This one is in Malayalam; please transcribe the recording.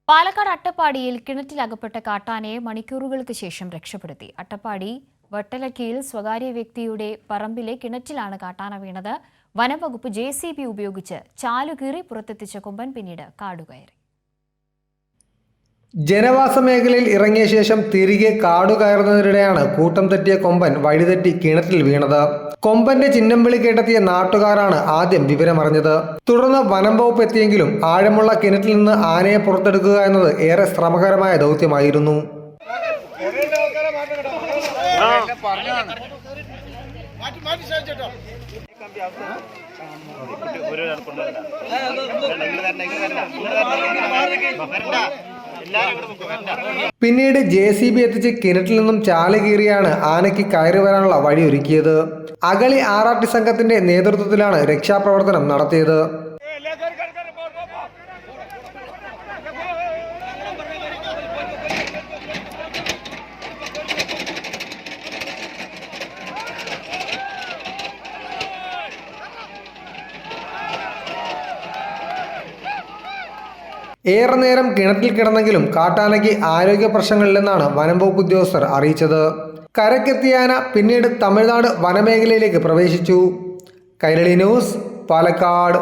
പാലക്കാട് അട്ടപ്പാടിയിൽ കിണറ്റിലകപ്പെട്ട കാട്ടാനയെ മണിക്കൂറുകൾക്ക് ശേഷം രക്ഷപ്പെടുത്തി. അട്ടപ്പാടി വട്ടലക്കയിൽ സ്വകാര്യ വ്യക്തിയുടെ പറമ്പിലെ കിണറ്റിലാണ് കാട്ടാന വീണത്. വനംവകുപ്പ് JCB ഉപയോഗിച്ച് ചാലുകീറി പുറത്തെത്തിച്ച കൊമ്പൻ പിന്നീട് കാടുകയറി. ജനവാസ മേഖലയിൽ ഇറങ്ങിയ ശേഷം തിരികെ കാടുകയറുന്നതിനിടെയാണ് കൂട്ടം തെറ്റിയ കൊമ്പൻ വഴിതെറ്റി കിണറ്റിൽ വീണത്. കൊമ്പന്റെ ചിഹ്നം വിളി കേട്ടെത്തിയ നാട്ടുകാരാണ് ആദ്യം വിവരമറിഞ്ഞത്. തുടർന്ന് വനം വകുപ്പ് എത്തിയെങ്കിലും ആഴമുള്ള കിണറ്റിൽ നിന്ന് ആനയെ പുറത്തെടുക്കുക എന്നത് ഏറെ ശ്രമകരമായ ദൗത്യമായിരുന്നു. പിന്നീട് JCB എത്തിച്ച് കിണറ്റിൽ നിന്നും ചാല് കീറിയാണ് ആനയ്ക്ക് കയറി വരാനുള്ള വഴിയൊരുക്കിയത്. അഗളി RRT സംഘത്തിന്റെ നേതൃത്വത്തിലാണ് രക്ഷാപ്രവർത്തനം നടത്തിയത്. ഏറെ നേരം കിണറ്റിൽ കിടന്നെങ്കിലും കാട്ടാനയ്ക്ക് ആരോഗ്യ പ്രശ്നങ്ങളില്ലെന്നാണ് വനം വകുപ്പ് ഉദ്യോഗസ്ഥർ അറിയിച്ചത്. കരക്കെത്തിയ ആന പിന്നീട് തമിഴ്നാട് വനമേഖലയിലേക്ക് പ്രവേശിച്ചു. കൈരളി ന്യൂസ്, പാലക്കാട്.